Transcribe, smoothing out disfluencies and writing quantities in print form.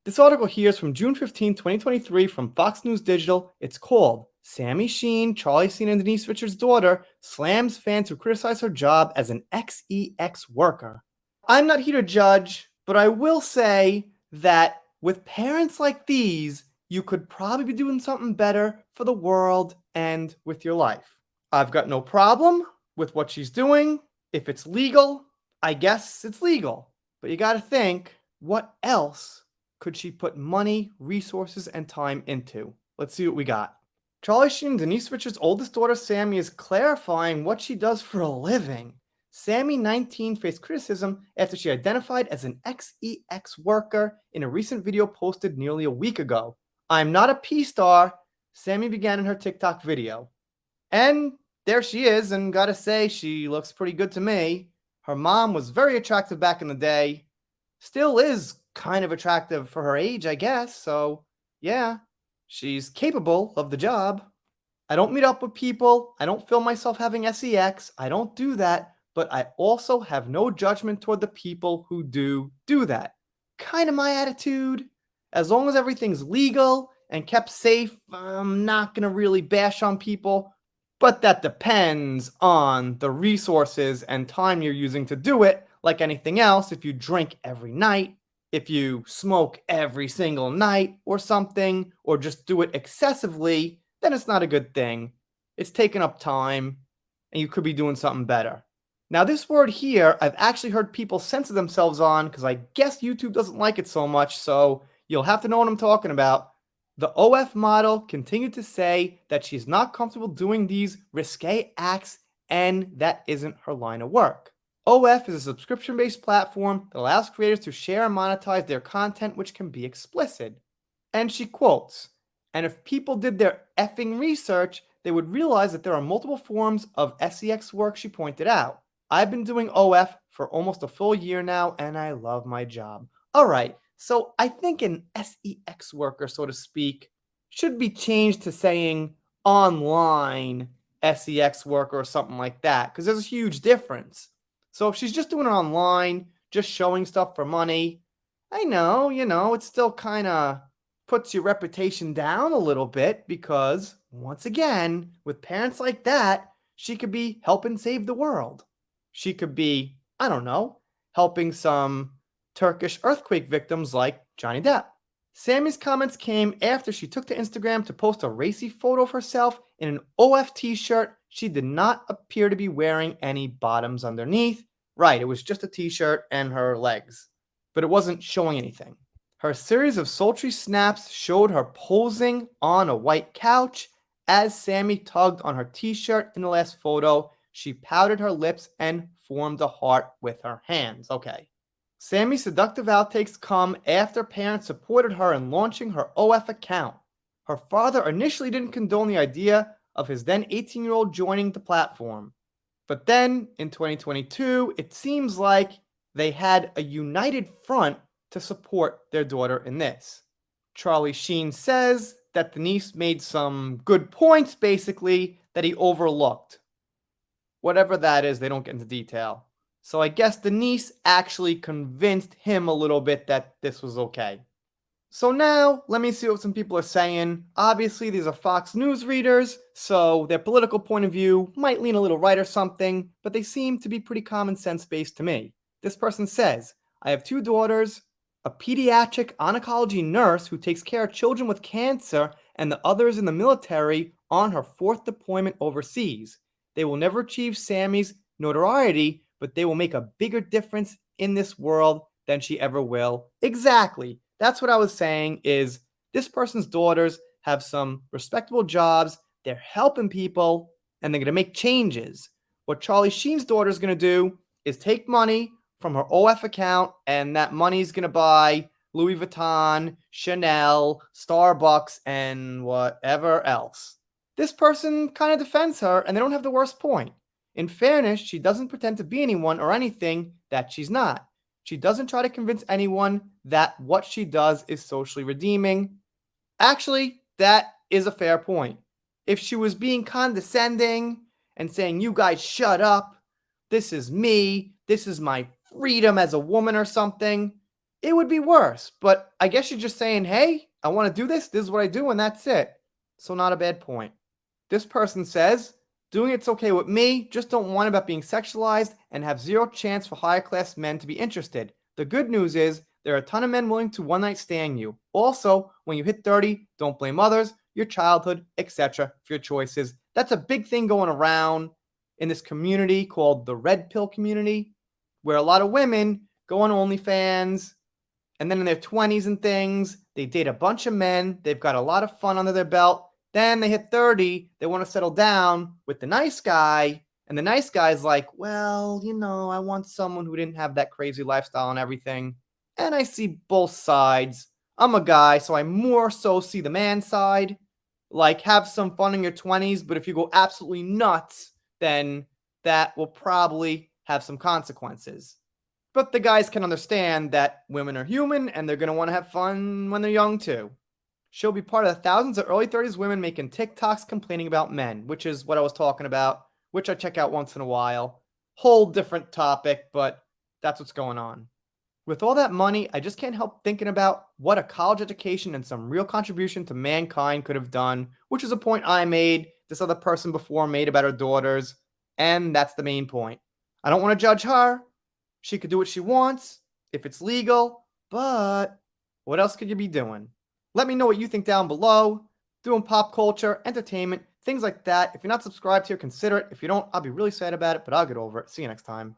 This article here is from June 15, 2023 from Fox News Digital. It's called Sammy Sheen, Sheen and Denise Richards' daughter, slams fans who criticize her job as an XEX worker. I'm not here to judge, but I will say that with parents like these, you could probably be doing something better for the world and with your life. I've got no problem with what she's doing. If it's legal, I guess it's legal. But you gotta think, what else could she put money, resources, and time into? Let's see what we got. Sheen and Denise Richards' oldest daughter, Sammy, is clarifying what she does for a living. Sammy, 19, faced criticism after she identified as an XEX worker in a recent video posted nearly a week ago. "I'm not a P-star," Sammy began in her TikTok video. And there she is, and gotta say, she looks pretty good to me. Her mom was very attractive back in the day. Still is kind of attractive for her age, I guess, so yeah, she's capable of the job. I don't meet up with people, I don't film myself having sex, I don't do that, but I also have no judgment toward the people who do that. Kind of my attitude. As long as everything's legal and kept safe, I'm not gonna really bash on people, but that depends on the resources and time you're using to do it. Like anything else, if you drink every night, if you smoke every single night or something, or just do it excessively, then it's not a good thing. It's taking up time, and you could be doing something better. Now, this word here, I've actually heard people censor themselves on because I guess YouTube doesn't like it so much, so you'll have to know what I'm talking about. The OF model continued to say that she's not comfortable doing these risque acts, and that isn't her line of work. OF is a subscription-based platform that allows creators to share and monetize their content, which can be explicit. And she quotes, "And if people did their effing research, they would realize that there are multiple forms of SEX work," she pointed out. "I've been doing OF for almost a full year now, and I love my job." All right, so I think an SEX worker, so to speak, should be changed to saying online SEX worker or something like that, because there's a huge difference. So if she's just doing it online, just showing stuff for money, I know, it still kind of puts your reputation down a little bit because, once again, with parents like that, she could be helping save the world. She could be, I don't know, helping some Turkish earthquake victims like Johnny Depp. Sammy's comments came after she took to Instagram to post a racy photo of herself in an OF t-shirt. She did not appear to be wearing any bottoms underneath. Right, it was just a t-shirt and her legs, but it wasn't showing anything. Her series of sultry snaps showed her posing on a white couch. As Sammy tugged on her t-shirt in the last photo, she pouted her lips and formed a heart with her hands. Okay. Sammy's seductive outtakes come after parents supported her in launching her OF account. Her father initially didn't condone the idea of his then 18-year-old joining the platform. But then, in 2022, it seems like they had a united front to support their daughter in this. Sheen says that Denise made some good points, basically, that he overlooked. Whatever that is, they don't get into detail. So I guess Denise actually convinced him a little bit that this was okay. So now, let me see what some people are saying. Obviously, these are Fox News readers, so their political point of view might lean a little right or something, but they seem to be pretty common sense based to me. This person says, "I have two daughters, a pediatric oncology nurse who takes care of children with cancer, and the other is in the military on her 4th deployment overseas. They will never achieve Sammy's notoriety, but they will make a bigger difference in this world than she ever will." Exactly. That's what I was saying, is this person's daughters have some respectable jobs, they're helping people, and they're going to make changes. What Sheen's daughter is going to do is take money from her OF account, and that money is going to buy Louis Vuitton, Chanel, Starbucks, and whatever else. This person kind of defends her, and they don't have the worst point. In fairness, she doesn't pretend to be anyone or anything that she's not. She doesn't try to convince anyone that what she does is socially redeeming. Actually, that is a fair point. If she was being condescending and saying, "You guys shut up, this is me, this is my freedom as a woman," or something, It would be worse, but I guess you're just saying, hey, I want to do this is what I do, and that's it. So, not a bad point. This person says, doing it's okay with me, just don't want about being sexualized and have zero chance for higher class men to be interested. The good news is there are a ton of men willing to one night stand you. Also, when you hit 30, don't blame others, your childhood, etc. for your choices. That's a big thing going around in this community called the red pill community, where a lot of women go on OnlyFans and then in their 20s and things, they date a bunch of men. They've got a lot of fun under their belt. Then they hit 30. They want to settle down with the nice guy. And the nice guy's like, well, I want someone who didn't have that crazy lifestyle and everything. And I see both sides. I'm a guy, so I more so see the man side. Like, have some fun in your 20s, but if you go absolutely nuts, then that will probably have some consequences. But the guys can understand that women are human and they're going to want to have fun when they're young too. She'll be part of the thousands of early 30s women making TikToks complaining about men, which is what I was talking about, which I check out once in a while. Whole different topic, but that's what's going on. With all that money, I just can't help thinking about what a college education and some real contribution to mankind could have done, which is a point I made, this other person before made about her daughters, and that's the main point. I don't want to judge her. She could do what she wants if it's legal, but what else could you be doing? Let me know what you think down below. Doing pop culture, entertainment, things like that. If you're not subscribed here, consider it. If you don't, I'll be really sad about it, but I'll get over it. See you next time.